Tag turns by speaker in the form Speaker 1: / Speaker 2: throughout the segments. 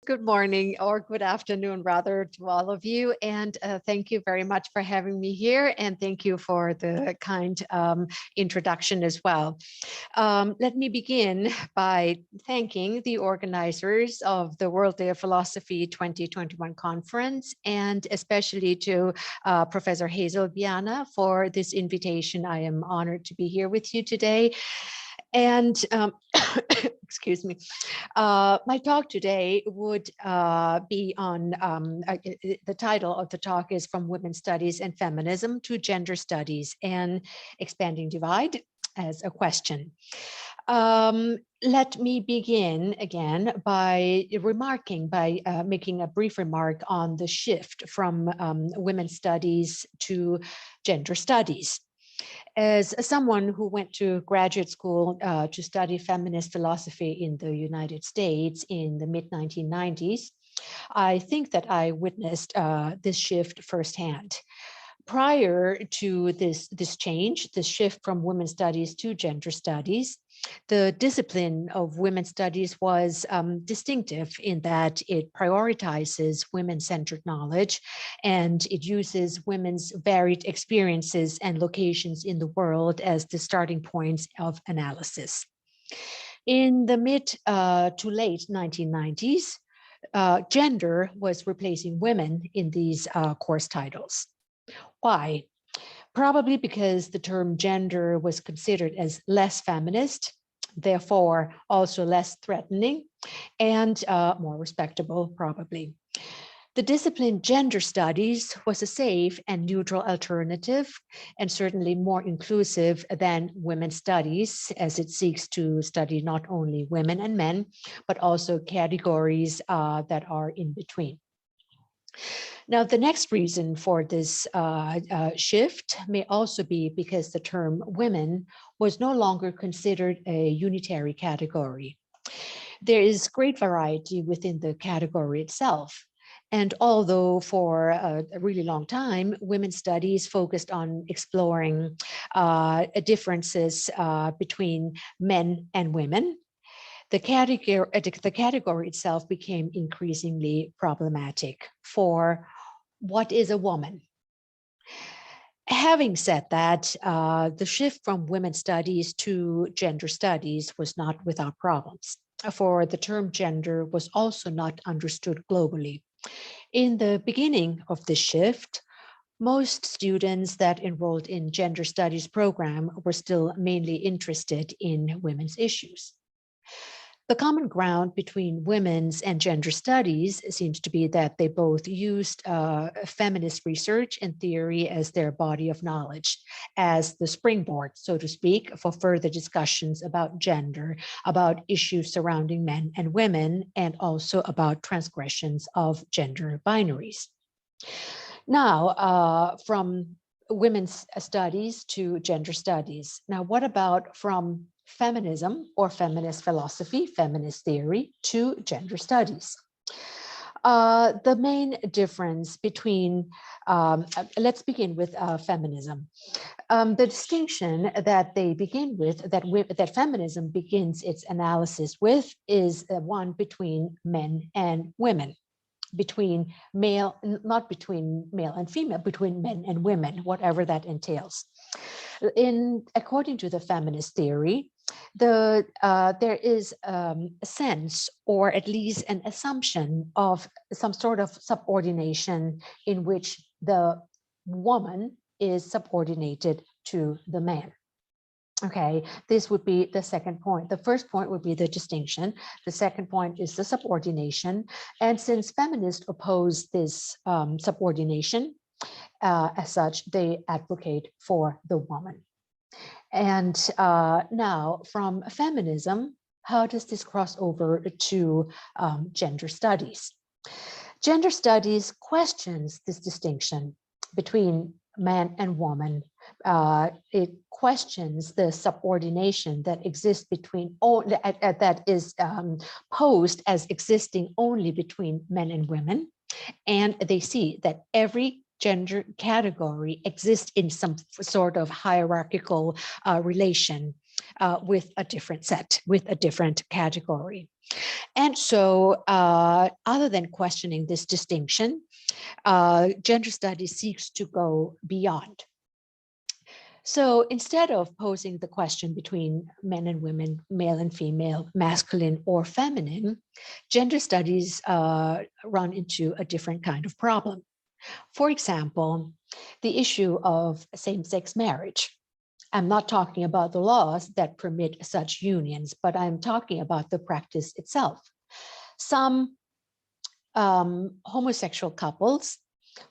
Speaker 1: Good morning or good afternoon, rather, to all of you. And thank you very much for having me here. And thank you for the kind introduction as well. Let me begin by thanking the organizers of the World Day of Philosophy 2021 conference, and especially to Professor Hazel Viana for this invitation. I am honored to be here with you today. And excuse me, my talk today would be on, the title of the talk is From Women's Studies and Feminism to Gender Studies and Expanding Divide as a question. Let me begin again by making a brief remark on the shift from women's studies to gender studies. As someone who went to graduate school to study feminist philosophy in the United States in the mid-1990s, I think that I witnessed this shift firsthand. Prior to this change, the shift from women's studies to gender studies, the discipline of women's studies was distinctive in that it prioritizes women-centered knowledge, and it uses women's varied experiences and locations in the world as the starting points of analysis. In the mid to late 1990s, gender was replacing women in these course titles. Why? Probably because the term gender was considered as less feminist, therefore also less threatening and more respectable, probably. The discipline gender studies was a safe and neutral alternative, and certainly more inclusive than women's studies, as it seeks to study not only women and men, but also categories that are in between. Now, the next reason for this shift may also be because the term women was no longer considered a unitary category. There is great variety within the category itself. And although for a really long time, women's studies focused on exploring differences between men and women, the category itself became increasingly problematic for what is a woman. Having said that, the shift from women's studies to gender studies was not without problems, for the term gender was also not understood globally. In the beginning of this shift, most students that enrolled in gender studies program were still mainly interested in women's issues. The common ground between women's and gender studies seems to be that they both used feminist research and theory as their body of knowledge, as the springboard, so to speak, for further discussions about gender, about issues surrounding men and women, and also about transgressions of gender binaries. Now, from women's studies to gender studies. Now, what about from feminism or feminist philosophy, feminist theory to gender studies? The main difference between, let's begin with feminism. The distinction that they begin with, that feminism begins its analysis with, is one between men and women. Between male, not between male and female, between men and women, whatever that entails. According to the feminist theory, there is a sense, or at least an assumption, of some sort of subordination in which the woman is subordinated to the man. Okay, this would be the second point. The first point would be the distinction. The second point is the subordination. And since feminists oppose this subordination, as such, they advocate for the woman. And now, from feminism, how does this cross over to gender studies? Gender studies questions this distinction between man and woman. It questions the subordination that exists between, that is posed as existing only between men and women. And they see that every gender category exists in some sort of hierarchical relation with a different set, with a different category. And so other than questioning this distinction, gender studies seeks to go beyond. So instead of posing the question between men and women, male and female, masculine or feminine, gender studies run into a different kind of problem. For example, the issue of same-sex marriage. I'm not talking about the laws that permit such unions, but I'm talking about the practice itself. Some homosexual couples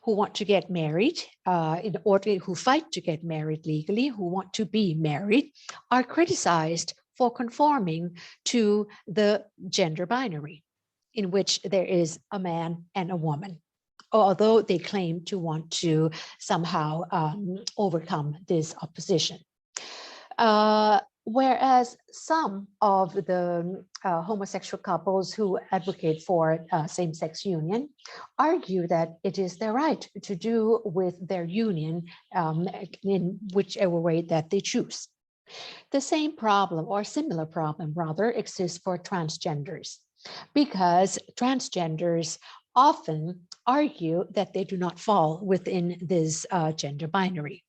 Speaker 1: who want to get married, who fight to get married legally, who want to be married, are criticized for conforming to the gender binary, in which there is a man and a woman, although they claim to want to somehow overcome this opposition. Whereas some of the homosexual couples who advocate for same-sex union argue that it is their right to do with their union in whichever way that they choose. The same problem, or similar problem rather, exists for transgenders, because transgenders often argue that they do not fall within this gender binary.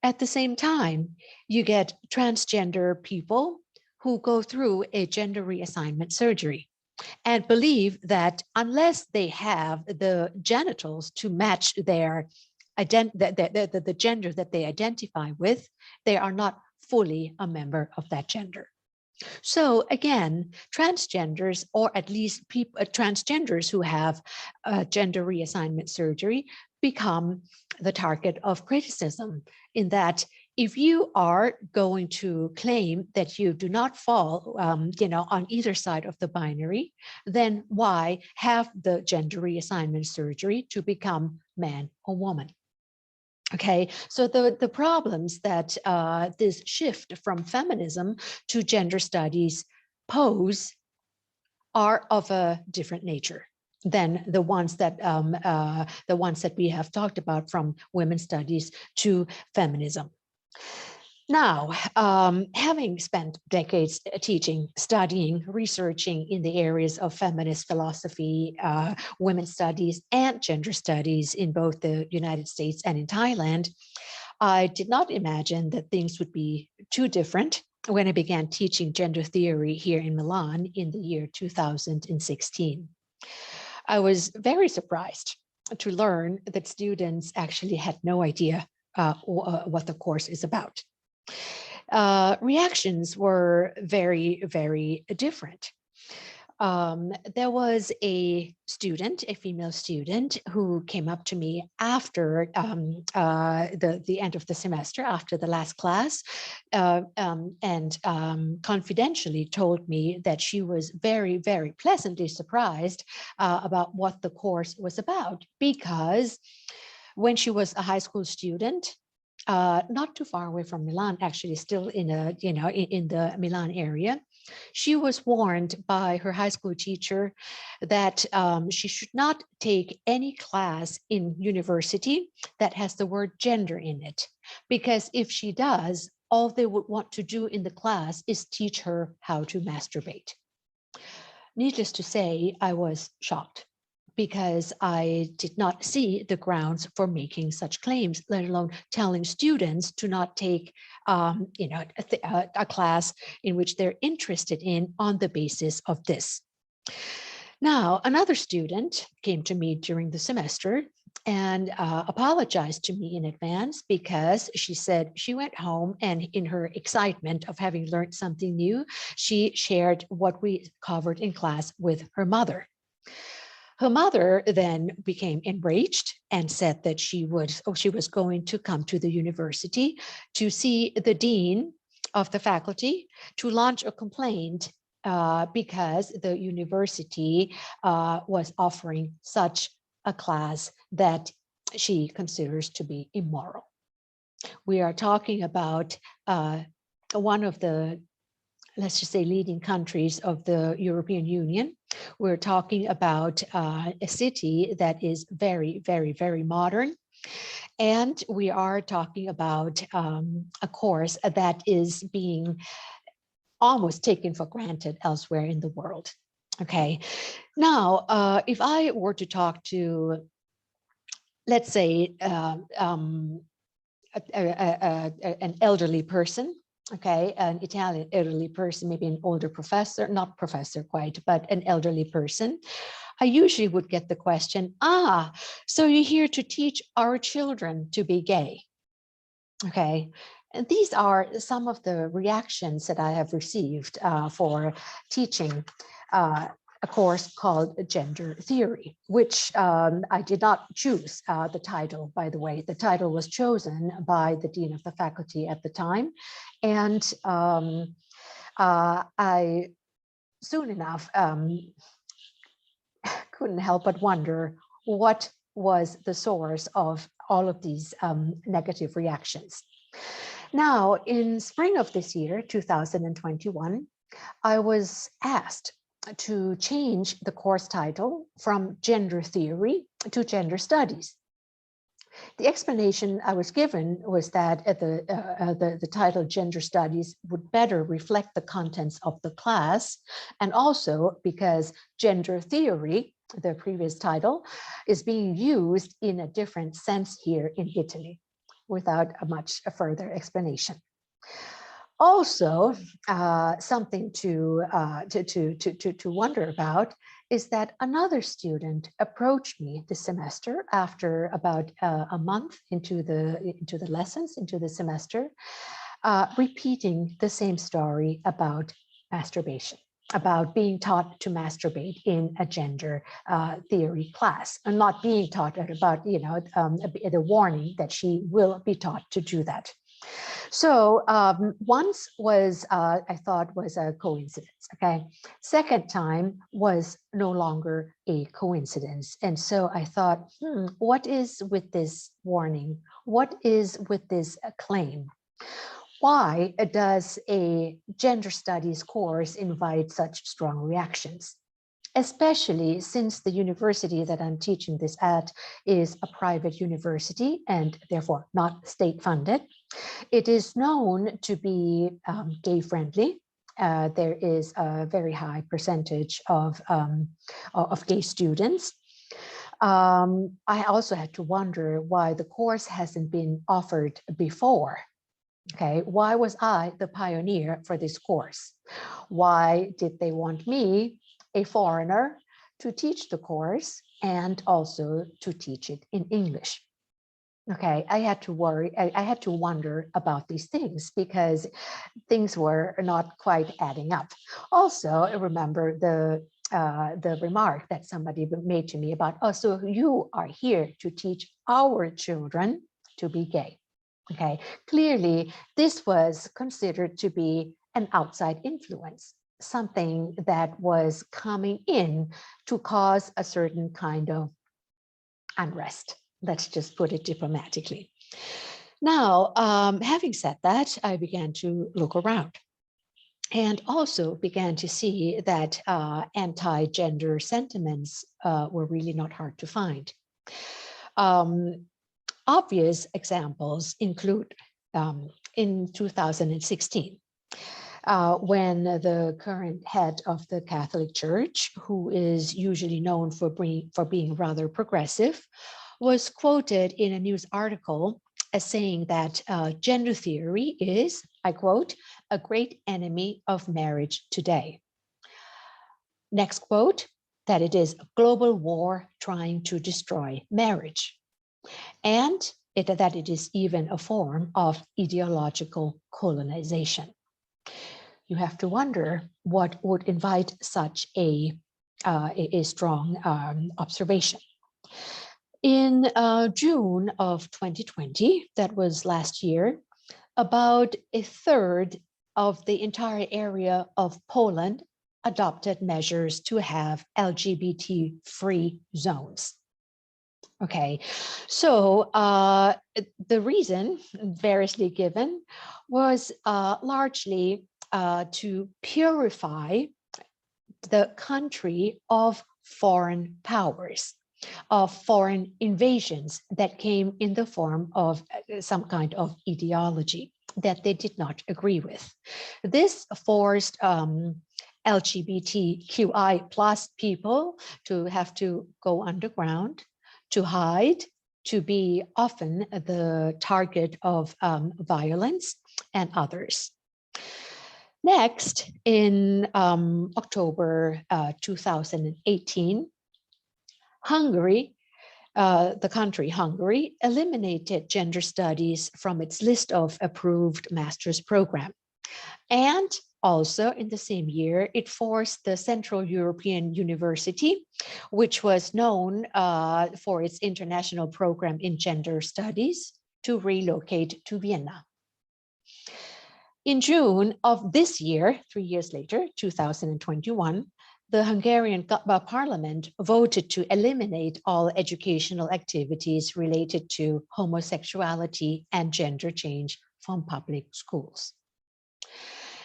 Speaker 1: At the same time, you get transgender people who go through a gender reassignment surgery and believe that unless they have the genitals to match their the gender that they identify with, they are not fully a member of that gender. So again, transgenders, or at least transgenders who have gender reassignment surgery, become the target of criticism, in that if you are going to claim that you do not fall on either side of the binary, then why have the gender reassignment surgery to become man or woman? Okay, so the problems that this shift from feminism to gender studies pose are of a different nature than the ones that we have talked about, from women's studies to feminism. Now, having spent decades teaching, studying, researching in the areas of feminist philosophy, women's studies, and gender studies in both the United States and in Thailand, I did not imagine that things would be too different when I began teaching gender theory here in Milan in the year 2016. I was very surprised to learn that students actually had no idea what the course is about. Reactions were very, very different. There was a student, a female student, who came up to me after the end of the semester, after the last class, and confidentially told me that she was very, very pleasantly surprised about what the course was about, because when she was a high school student, not too far away from Milan, actually still in the Milan area, she was warned by her high school teacher that she should not take any class in university that has the word gender in it, because if she does, all they would want to do in the class is teach her how to masturbate. Needless to say, I was shocked, because I did not see the grounds for making such claims, let alone telling students to not take a class in which they're interested in on the basis of this. Now, another student came to me during the semester and apologized to me in advance, because she said she went home and in her excitement of having learned something new, she shared what we covered in class with her mother. Her mother then became enraged and said that she was going to come to the university to see the dean of the faculty to launch a complaint because the university was offering such a class that she considers to be immoral. We are talking about one of the, let's just say, leading countries of the European Union. We're talking about a city that is very, very, very modern. And we are talking about a course that is being almost taken for granted elsewhere in the world. Okay, now, if I were to talk to, let's say, an elderly person, okay, an Italian elderly person, maybe an older professor, not professor quite, but an elderly person, I usually would get the question, so you're here to teach our children to be gay. Okay, and these are some of the reactions that I have received for teaching a course called Gender Theory, which I did not choose the title, by the way. The title was chosen by the Dean of the Faculty at the time. And I soon enough couldn't help but wonder what was the source of all of these negative reactions. Now, in spring of this year, 2021, I was asked to change the course title from Gender Theory to Gender Studies. The explanation I was given was that the title Gender Studies would better reflect the contents of the class, and also because gender theory, the previous title, is being used in a different sense here in Italy, without a much further explanation. Also, something to wonder about is that another student approached me this semester after about a month into the lessons, into the semester, repeating the same story about masturbation, about being taught to masturbate in a gender theory class, and not being taught about, the warning that she will be taught to do that. So once was, I thought, was a coincidence, okay? Second time was no longer a coincidence. And so I thought, what is with this warning? What is with this claim? Why does a gender studies course invite such strong reactions? Especially since the university that I'm teaching this at is a private university and therefore not state funded. It is known to be gay friendly. There is a very high percentage of gay students. I also had to wonder why the course hasn't been offered before. Okay, why was I the pioneer for this course? Why did they want me, a foreigner, to teach the course and also to teach it in English? Okay, I had to worry, I had to wonder about these things because things were not quite adding up. Also, I remember the remark that somebody made to me about, oh, so you are here to teach our children to be gay. Okay, clearly this was considered to be an outside influence, something that was coming in to cause a certain kind of unrest. Let's just put it diplomatically. Now, having said that, I began to look around and also began to see that anti-gender sentiments were really not hard to find. Obvious examples include in 2016, when the current head of the Catholic Church, who is usually known for being rather progressive, was quoted in a news article as saying that gender theory is, I quote, a great enemy of marriage today. Next quote, that it is a global war trying to destroy marriage, and that it is even a form of ideological colonization. You have to wonder what would invite such a strong observation. In June of 2020, that was last year, about a third of the entire area of Poland adopted measures to have LGBT-free zones. Okay, so the reason variously given was largely to purify the country of foreign powers. of foreign invasions that came in the form of some kind of ideology that they did not agree with. This forced LGBTQI plus people to have to go underground, to hide, to be often the target of violence and others. Next, in October 2018, Hungary, the country Hungary, eliminated gender studies from its list of approved master's program. And also in the same year, it forced the Central European University, which was known for its international program in gender studies, to relocate to Vienna. In June of this year, 3 years later, 2021, the Hungarian parliament voted to eliminate all educational activities related to homosexuality and gender change from public schools.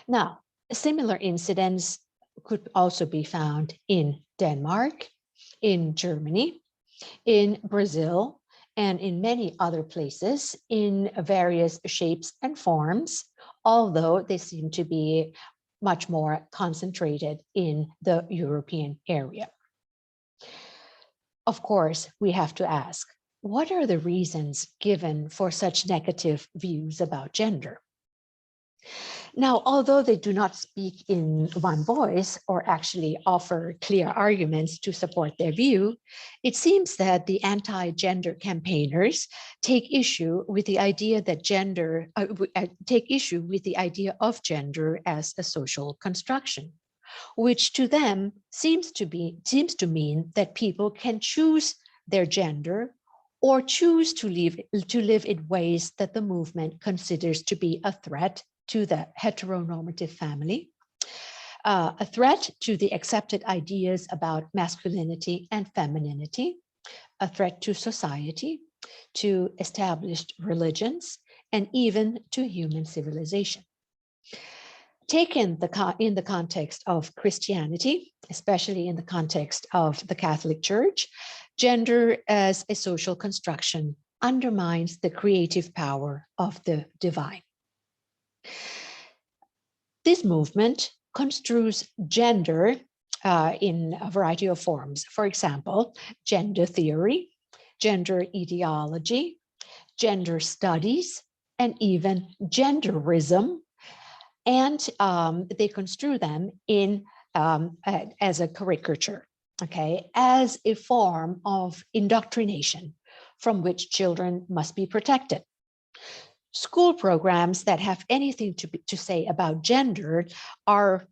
Speaker 1: Now, similar incidents could also be found in Denmark, in Germany, in Brazil, and in many other places in various shapes and forms, although they seem to be much more concentrated in the European area. Of course, we have to ask, what are the reasons given for such negative views about gender? Now, although they do not speak in one voice or actually offer clear arguments to support their view, it seems that the anti-gender campaigners take issue with the idea that take issue with the idea of gender as a social construction, which to them seems to mean that people can choose their gender or choose to live in ways that the movement considers to be a threat to the heteronormative family, a threat to the accepted ideas about masculinity and femininity, a threat to society, to established religions, and even to human civilization. Taken in the context of Christianity, especially in the context of the Catholic Church, gender as a social construction undermines the creative power of the divine. This movement construes gender in a variety of forms. For example, gender theory, gender ideology, gender studies, and even genderism. And they construe them in as a caricature, okay, as a form of indoctrination from which children must be protected. School programs that have anything to say about gender are,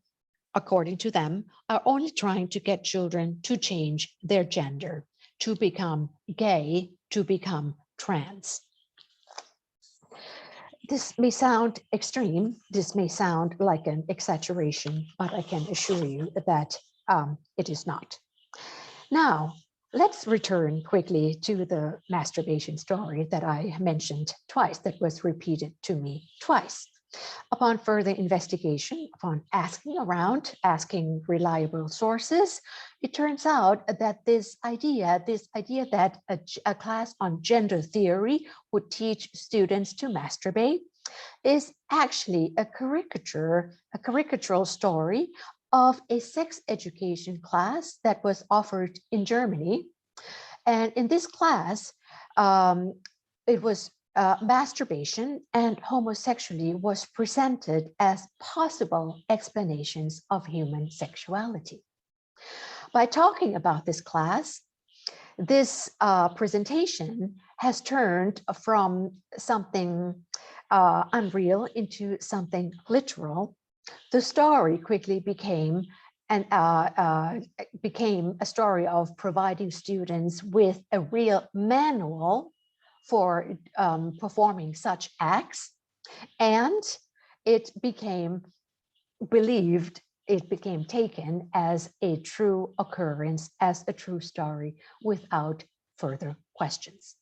Speaker 1: according to them, are only trying to get children to change their gender, to become gay, to become trans. This may sound extreme, this may sound like an exaggeration, but I can assure you that it is not. Now, let's return quickly to the masturbation story that I mentioned twice, that was repeated to me twice. Upon further investigation, upon asking around, asking reliable sources, it turns out that this idea that a class on gender theory would teach students to masturbate is actually a caricatural story of a sex education class that was offered in Germany. And in this class, it was masturbation and homosexuality was presented as possible explanations of human sexuality. By talking about this class, this presentation has turned from something unreal into something literal. The story quickly became a story of providing students with a real manual for performing such acts, and it became believed, it became taken as a true occurrence, as a true story without further questions.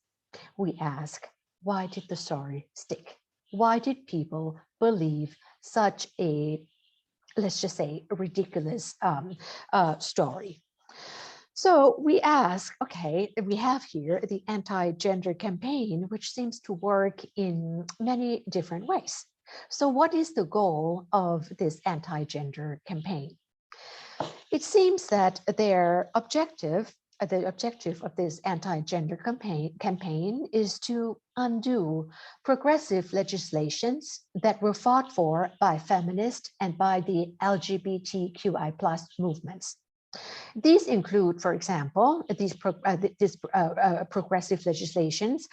Speaker 1: We ask, why did the story stick? Why did people believe such a, let's just say, ridiculous story? So we ask, okay, we have here the anti-gender campaign, which seems to work in many different ways. So what is the goal of this anti-gender campaign? It seems that their objective, the objective of this anti-gender campaign is to undo progressive legislations that were fought for by feminists and by the LGBTQI+ movements. These include, for example, these progressive legislations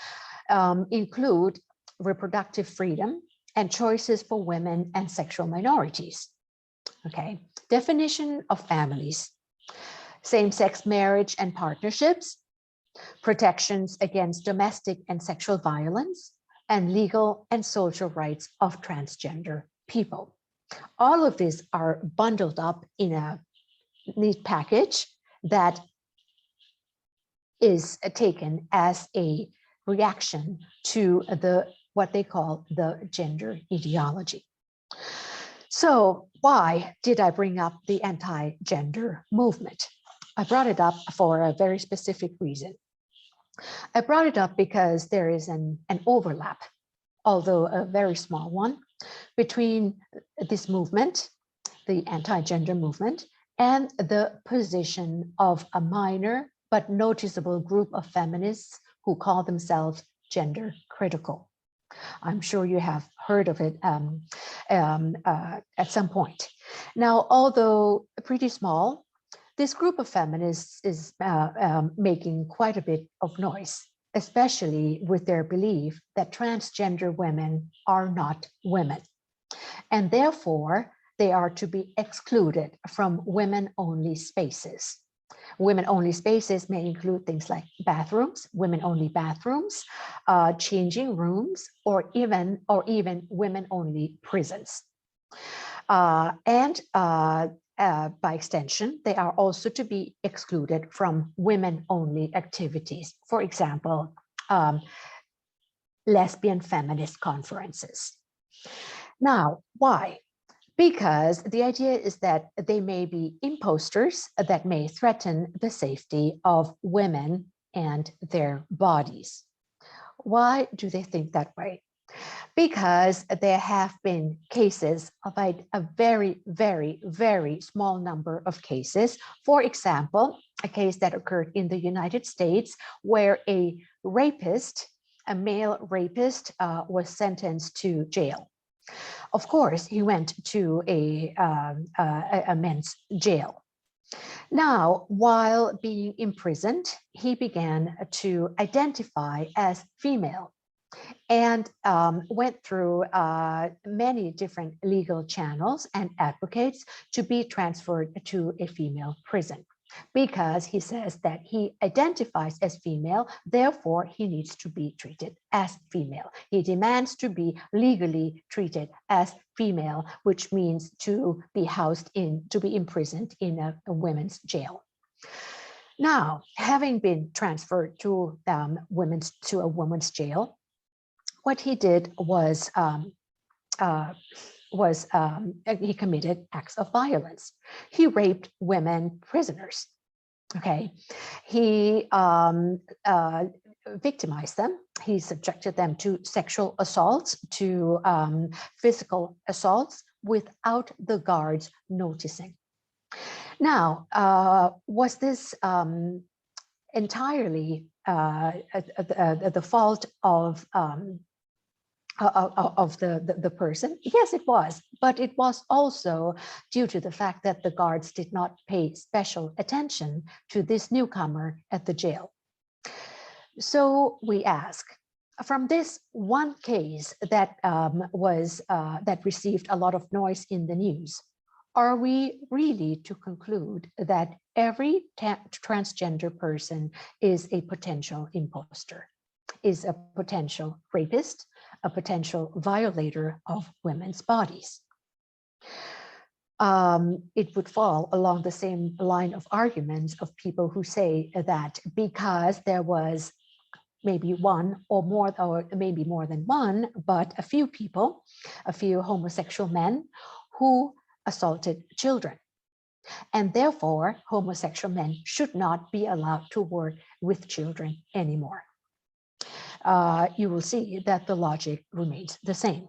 Speaker 1: include reproductive freedom and choices for women and sexual minorities. Okay, definition of families, same-sex marriage and partnerships, protections against domestic and sexual violence, and legal and social rights of transgender people. All of these are bundled up in a neat package that is taken as a reaction to what they call the gender ideology. So why did I bring up the anti-gender movement? I brought it up for a very specific reason. I brought it up because there is an overlap, although a very small one, between this movement, the anti-gender movement, and the position of a minor but noticeable group of feminists who call themselves gender critical. I'm sure you have heard of it at some point. Now, although pretty small, this group of feminists is making quite a bit of noise, especially with their belief that transgender women are not women, and therefore they are to be excluded from women-only spaces. Women-only spaces may include things like bathrooms, women-only bathrooms, changing rooms, or even women-only prisons. By extension, they are also to be excluded from women-only activities. For example, lesbian feminist conferences. Now, why? Because the idea is that they may be imposters that may threaten the safety of women and their bodies. Why do they think that way? Because there have been cases of a very, very, very small number of cases. For example, a case that occurred in the United States where a rapist, a male rapist, was sentenced to jail. Of course, he went to a men's jail. Now, while being imprisoned, he began to identify as female and went through many different legal channels and advocates to be transferred to a female prison, because he says that he identifies as female, therefore he needs to be treated as female. He demands to be legally treated as female, which means to be imprisoned in a women's jail. Now, having been transferred to a women's jail, what he did was he committed acts of violence. He raped women prisoners. Okay, he victimized them. He subjected them to sexual assaults, to physical assaults without the guards noticing. Now, was this entirely the fault of the person? Yes, it was, but it was also due to the fact that the guards did not pay special attention to this newcomer at the jail. So we ask, from this one case that that received a lot of noise in the news, are we really to conclude that every transgender person is a potential imposter, is a potential rapist, a potential violator of women's bodies? It would fall along the same line of arguments of people who say that because there was maybe one or more, or maybe more than one, but a few people, a few homosexual men who assaulted children. and therefore homosexual men should not be allowed to work with children anymore. You will see that the logic remains the same.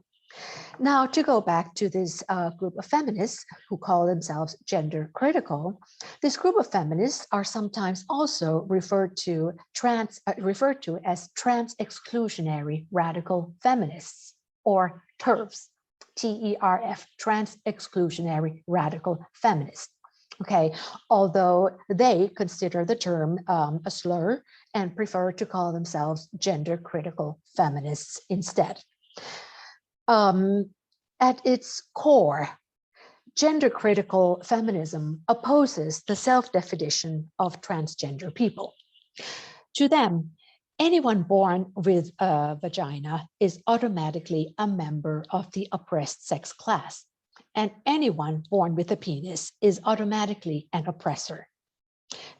Speaker 1: Now, to go back to this group of feminists who call themselves gender critical, this group of feminists are sometimes also referred to as trans exclusionary radical feminists, or TERFs, T-E-R-F, trans exclusionary radical feminists. Okay, although they consider the term a slur and prefer to call themselves gender critical feminists instead. At its core, gender critical feminism opposes the self-definition of transgender people. To them, anyone born with a vagina is automatically a member of the oppressed sex class, and anyone born with a penis is automatically an oppressor.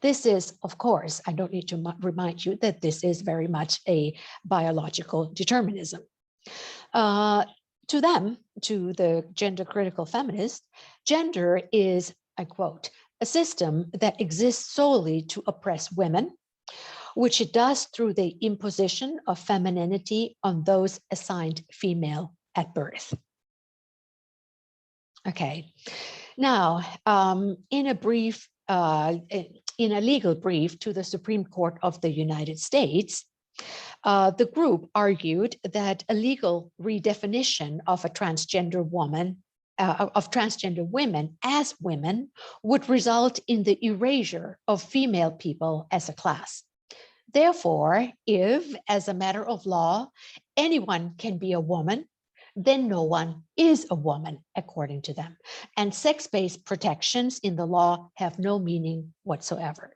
Speaker 1: This is, of course, I don't need to remind you that this is very much a biological determinism. To them, to the gender critical feminists, gender is, I quote, a system that exists solely to oppress women, which it does through the imposition of femininity on those assigned female at birth. Okay, now in a legal brief to the Supreme Court of the United States, the group argued that a legal redefinition of a transgender woman, of transgender women as women, would result in the erasure of female people as a class. Therefore, if, as a matter of law, anyone can be a woman, then no one is a woman, according to them. And sex-based protections in the law have no meaning whatsoever.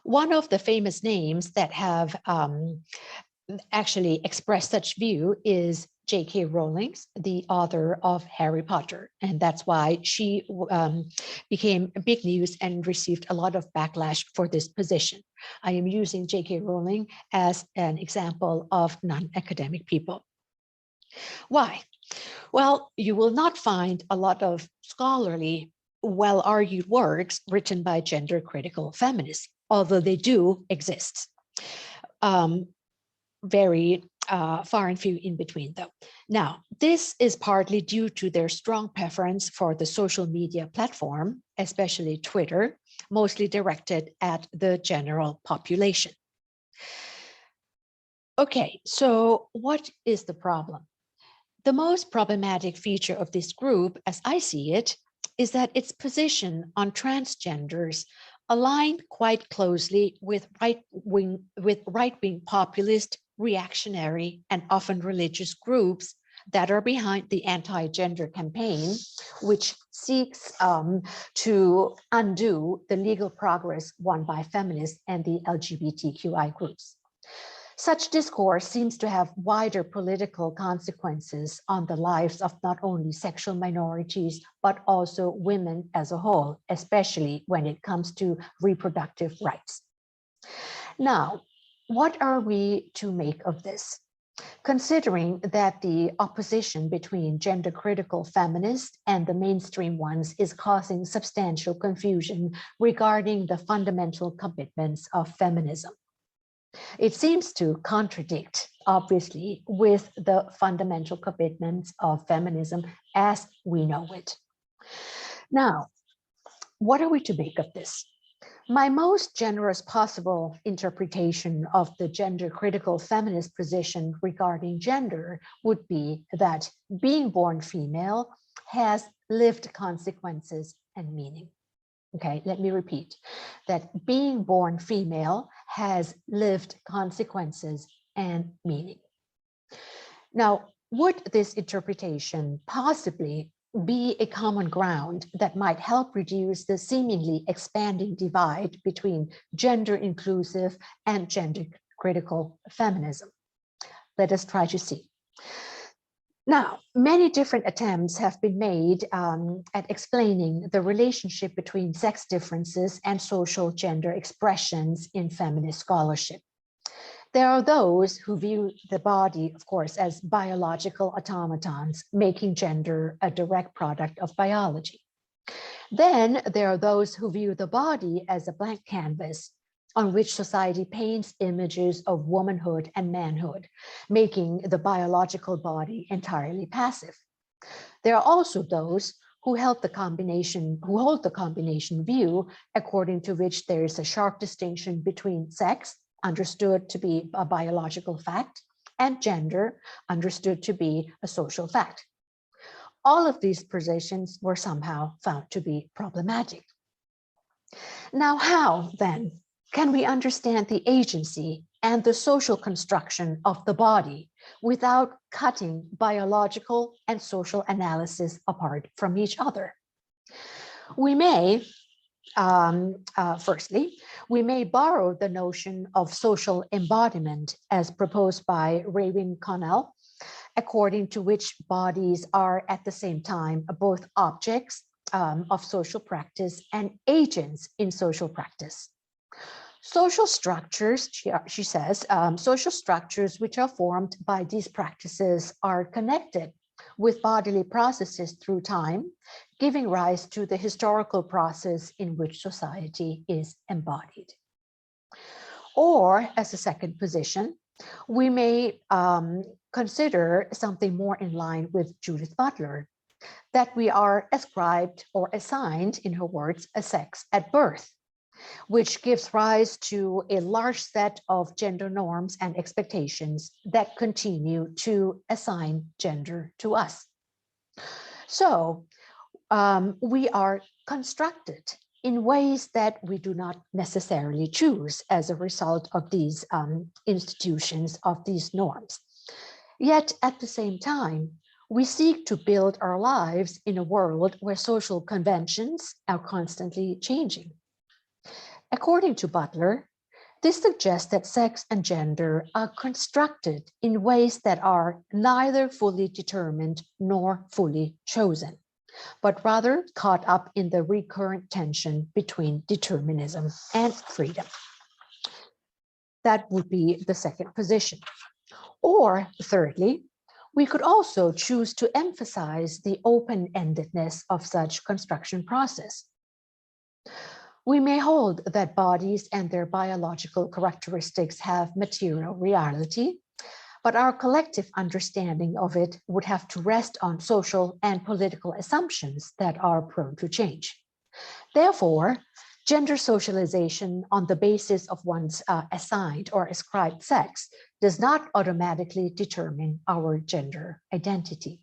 Speaker 1: One of the famous names that have actually expressed such view is J.K. Rowling, the author of Harry Potter. And that's why she became big news and received a lot of backlash for this position. I am using J.K. Rowling as an example of non-academic people. Why? Well, you will not find a lot of scholarly, well-argued works written by gender critical feminists, although they do exist. Very far and few in between, though. Now, this is partly due to their strong preference for the social media platform, especially Twitter, mostly directed at the general population. Okay, so what is the problem? The most problematic feature of this group, as I see it, is that its position on transgenders aligned quite closely with right-wing populist, reactionary, and often religious groups that are behind the anti-gender campaign, which seeks to undo the legal progress won by feminists and the LGBTQI groups. Such discourse seems to have wider political consequences on the lives of not only sexual minorities, but also women as a whole, especially when it comes to reproductive rights. Now, what are we to make of this? Considering that the opposition between gender critical feminists and the mainstream ones is causing substantial confusion regarding the fundamental commitments of feminism. It seems to contradict, obviously, with the fundamental commitments of feminism as we know it. Now, what are we to make of this? My most generous possible interpretation of the gender critical feminist position regarding gender would be that being born female has lived consequences and meaning. Okay, let me repeat that being born female has lived consequences and meaning. Now, would this interpretation possibly be a common ground that might help reduce the seemingly expanding divide between gender inclusive and gender critical feminism? Let us try to see. Now, many different attempts have been made at explaining the relationship between sex differences and social gender expressions in feminist scholarship. There are those who view the body, of course, as biological automatons, making gender a direct product of biology. Then there are those who view the body as a blank canvas on which society paints images of womanhood and manhood, making the biological body entirely passive. There are also those who hold the combination view, according to which there is a sharp distinction between sex, understood to be a biological fact, and gender, understood to be a social fact. All of these positions were somehow found to be problematic. Now, how then can we understand the agency and the social construction of the body without cutting biological and social analysis apart from each other? We may, firstly, we may borrow the notion of social embodiment as proposed by Raywin Connell, according to which bodies are at the same time both objects of social practice and agents in social practice. Social structures, she says, social structures which are formed by these practices are connected with bodily processes through time, giving rise to the historical process in which society is embodied. Or, as a second position, we may consider something more in line with Judith Butler, that we are ascribed or assigned, in her words, a sex at birth, which gives rise to a large set of gender norms and expectations that continue to assign gender to us. So we are constructed in ways that we do not necessarily choose as a result of these institutions, of these norms. Yet at the same time, we seek to build our lives in a world where social conventions are constantly changing. According to Butler, this suggests that sex and gender are constructed in ways that are neither fully determined nor fully chosen, but rather caught up in the recurrent tension between determinism and freedom. That would be the second position. Or thirdly, we could also choose to emphasize the open-endedness of such construction process. We may hold that bodies and their biological characteristics have material reality, but our collective understanding of it would have to rest on social and political assumptions that are prone to change. Therefore, gender socialization on the basis of one's assigned or ascribed sex does not automatically determine our gender identity.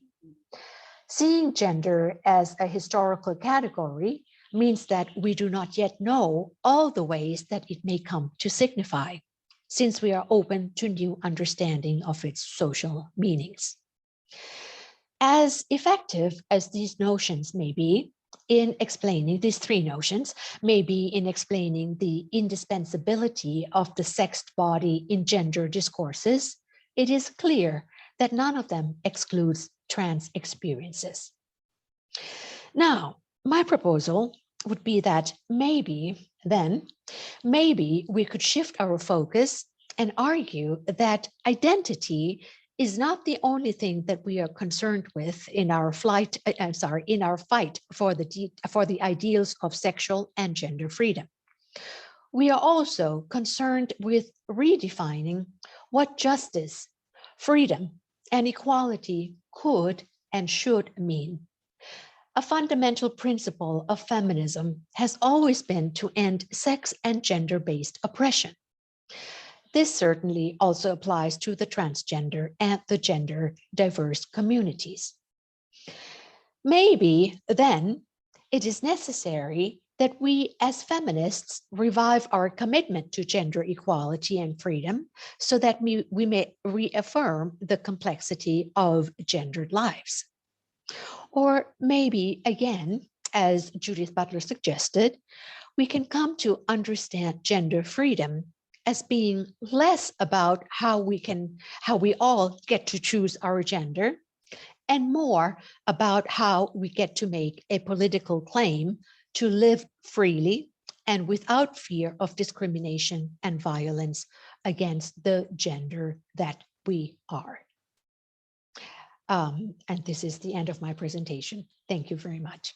Speaker 1: Seeing gender as a historical category means that we do not yet know all the ways that it may come to signify, since we are open to new understanding of its social meanings. As effective as these notions may be in explaining, these three notions may be in explaining the indispensability of the sexed body in gender discourses, it is clear that none of them excludes trans experiences. Now, my proposal would be that maybe we could shift our focus and argue that identity is not the only thing that we are concerned with in our fight for the ideals of sexual and gender freedom. We are also concerned with redefining what justice, freedom, and equality could and should mean. A fundamental principle of feminism has always been to end sex and gender-based oppression. This certainly also applies to the transgender and the gender diverse communities. Maybe then it is necessary that we as feminists revive our commitment to gender equality and freedom so that we may reaffirm the complexity of gendered lives. Or maybe, again, as Judith Butler suggested, we can come to understand gender freedom as being less about how we all get to choose our gender, and more about how we get to make a political claim to live freely and without fear of discrimination and violence against the gender that we are. And this is the end of my presentation. Thank you very much.